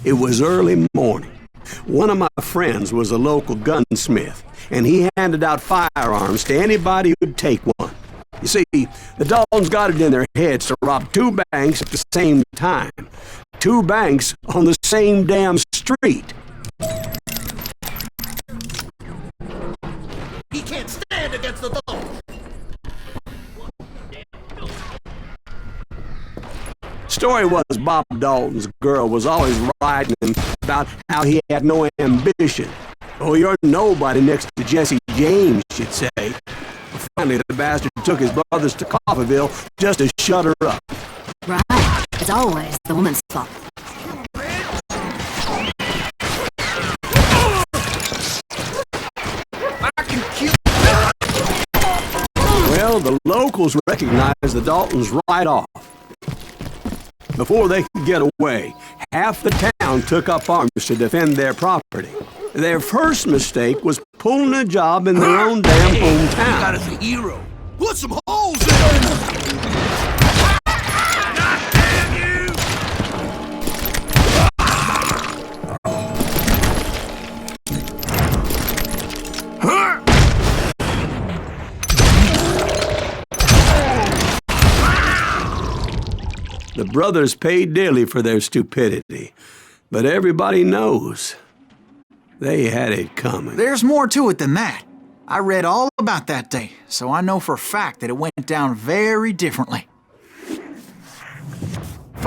It was early morning. One of my friends was a local gunsmith, and he handed out firearms to anybody who'd take one. You see, the Daltons got it in their heads to rob 2 banks at the same time. 2 banks on the same damn street. He can't stand against the Daltons. Story was Bob Dalton's girl was always writing him about how he had no ambition. Oh, you're nobody next to Jesse James, she'd say. Finally, the bastard took his brothers to Coffeyville just to shut her up. Right. It's always the woman's fault. Well, the locals recognized the Daltons right off. Before they could get away, half the town took up arms to defend their property. Their first mistake was pulling a job in their own damn hometown. You got us a hero. Put some holes in him! God damn you! The brothers paid dearly for their stupidity, but everybody knows they had it coming. There's more to it than that. I read all about that day, so I know for a fact that it went down very differently.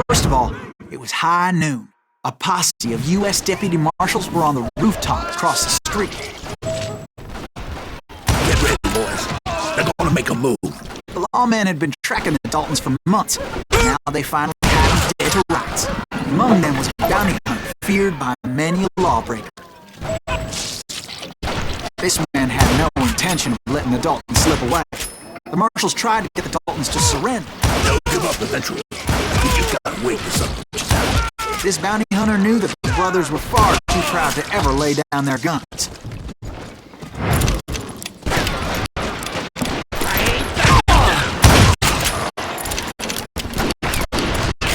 First of all, it was high noon. A posse of U.S. deputy marshals were on the rooftop across the street. Get ready, boys. They're gonna make a move. The lawmen had been tracking the Daltons for months. Now they finally had them dead to rights. Among them was a bounty hunter feared by many a lawbreaker. This man had no intention of letting the Daltons slip away. The marshals tried to get the Daltons to surrender. They'll give up eventually. We just gotta wait for something to happen. This bounty hunter knew that the brothers were far too proud to ever lay down their guns.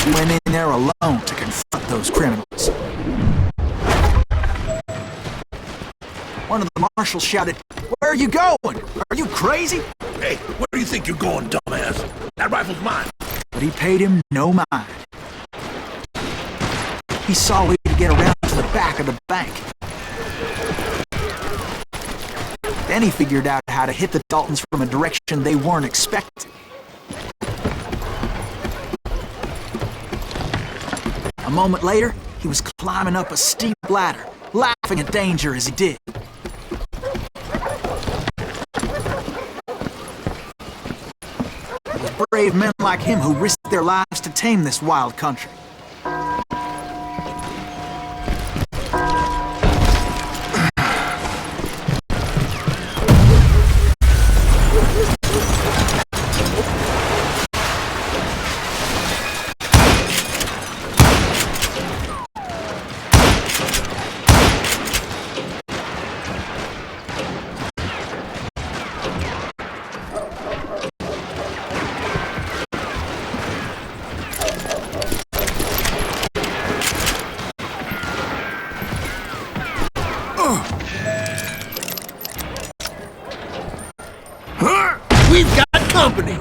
He went in there alone to confront those criminals. One of the marshals shouted, "Where are you going? Are you crazy?" Hey, where do you think you're going, dumbass? That rifle's mine. But he paid him no mind. He saw a way to get around to the back of the bank. Then he figured out how to hit the Daltons from a direction they weren't expecting. A moment later, he was climbing up a steep ladder, laughing at danger as he did. It was brave men like him who risked their lives to tame this wild country. We've got company!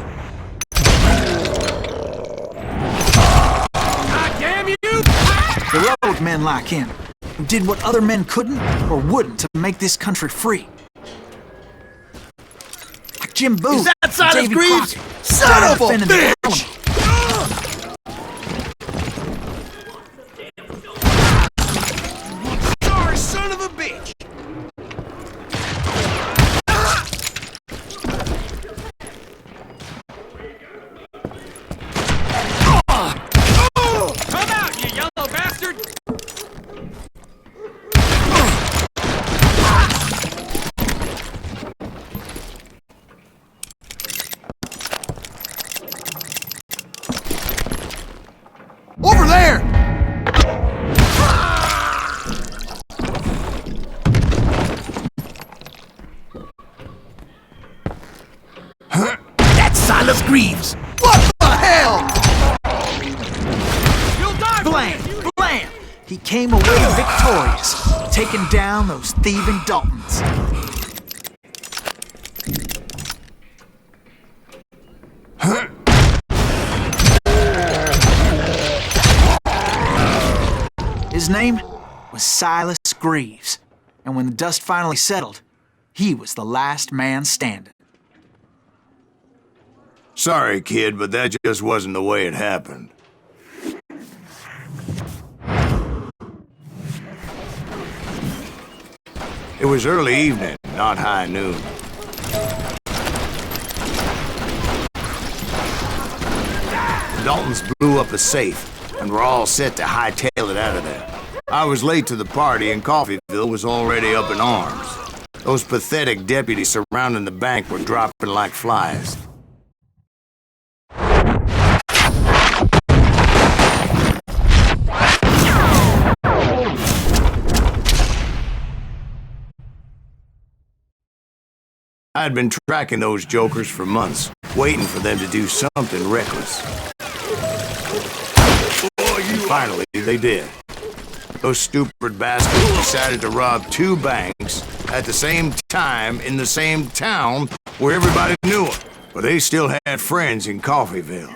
God damn you! Heroic men like him, who did what other men couldn't or wouldn't to make this country free. Like Jim Booth, Is that Silas Davy Greaves? Crockett, Son of a defending the bitch! element. Sorry, son of a bitch! Come out, you yellow bastard! he came away victorious, taking down those thieving Daltons. His name was Silas Greaves, and when the dust finally settled, he was the last man standing. Sorry, kid, but that just wasn't the way it happened. It was early evening, not high noon. The Daltons blew up a safe, and were all set to hightail it out of there. I was late to the party, and Coffeyville was already up in arms. Those pathetic deputies surrounding the bank were dropping like flies. I had been tracking those jokers for months, waiting for them to do something reckless. And finally, they did. Those stupid bastards decided to rob 2 banks at the same time in the same town where everybody knew them. But they still had friends in Coffeyville.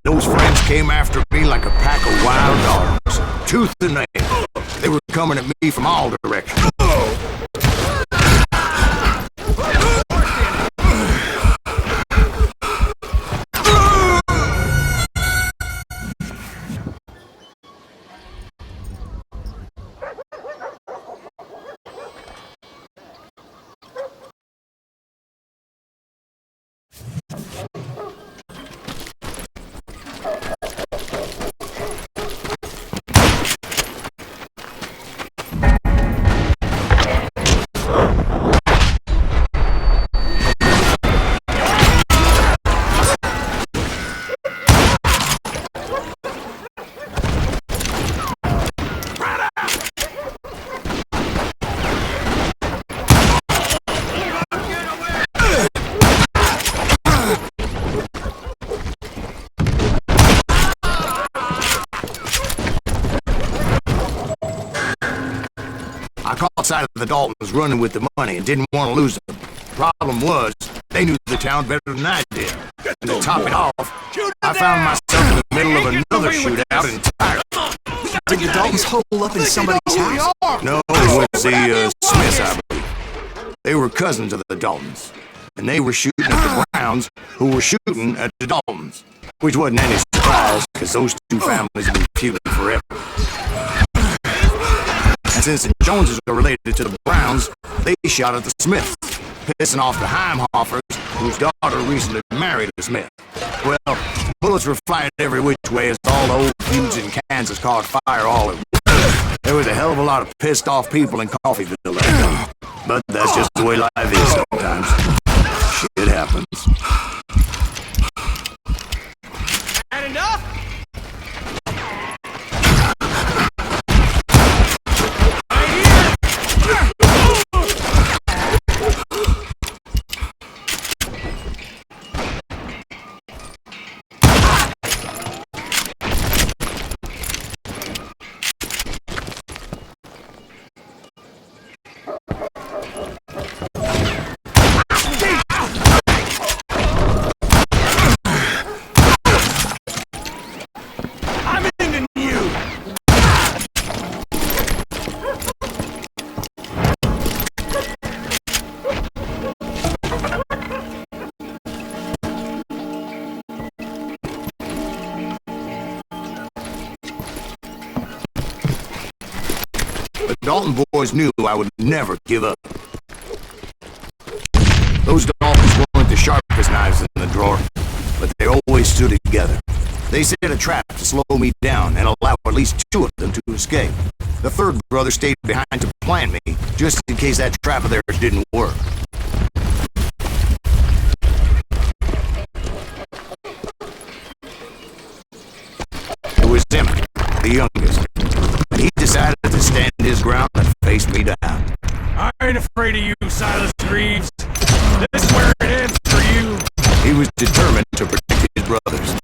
Those friends came after me like a pack of wild dogs, tooth and nail. They were coming at me from all directions. I caught sight of the Daltons running with the money and didn't want to lose them. Problem was, they knew the town better than I did. And to top it off, I found myself in the middle of another shootout entirely. Did the Daltons hole up in somebody's house? No, it was the Smiths, I believe. They were cousins of the Daltons. And they were shooting at the Browns, who were shooting at the Daltons. Which wasn't any surprise, because those 2 families have been feuding forever. And since the Joneses are related to the Browns, they shot at the Smiths, pissing off the Heimhoffers, whose daughter recently married a Smith. Well, bullets were flying every which way as all the old feuds in Kansas caught fire all at once. There was a hell of a lot of pissed off people in Coffeyville that day. But that's just the way life is sometimes. Shit happens. Had enough? The Dalton boys knew I would never give up. Those Daltons weren't the sharpest knives in the drawer, but they always stood together. They set a trap to slow me down and allow at least 2 of them to escape. The 3rd brother stayed behind to plant me, just in case that trap of theirs didn't work. It was Emmett, the youngest. He decided afraid of you, Silas Greaves. This is where it ends for you. He was determined to protect his brothers.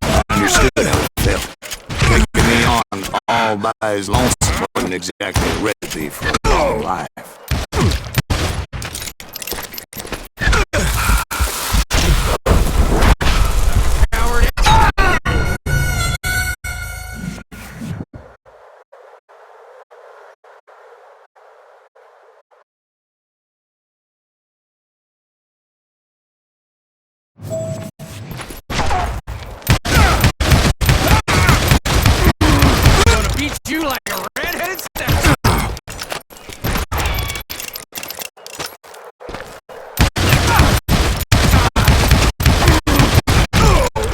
I understood how it felt. Taking me on all by his lonesome wasn't exactly a recipe for a long life. Beat you like a redheaded stepchild.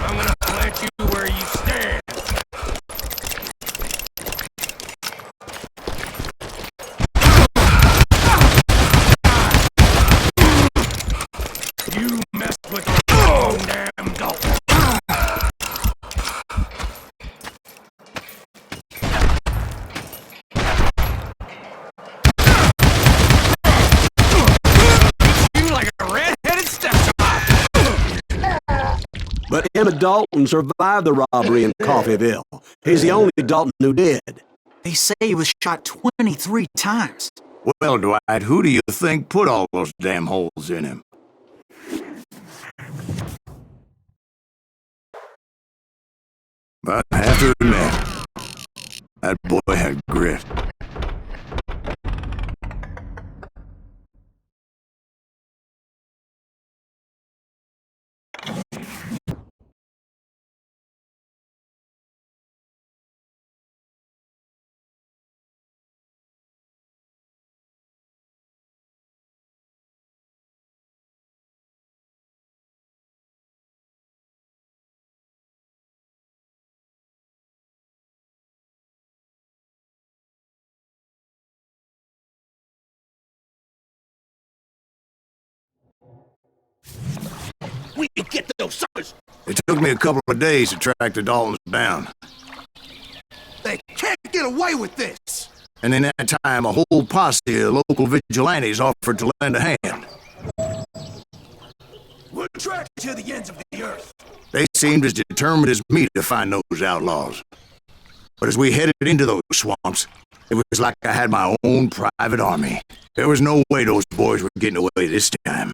I'm gonna let you where you stand. You messed with the wrong damn Dalton. But Emmett Dalton survived the robbery in Coffeyville. He's the only Dalton who did. They say he was shot 23 times. Well, Dwight, who do you think put all those damn holes in him? But I have to admit, that boy had grit. We can get those suckers! It took me a couple of days to track the Daltons down. They can't get away with this! And in that time, a whole posse of local vigilantes offered to lend a hand. We'll track to the ends of the earth. They seemed as determined as me to find those outlaws. But as we headed into those swamps, it was like I had my own private army. There was no way those boys were getting away this time.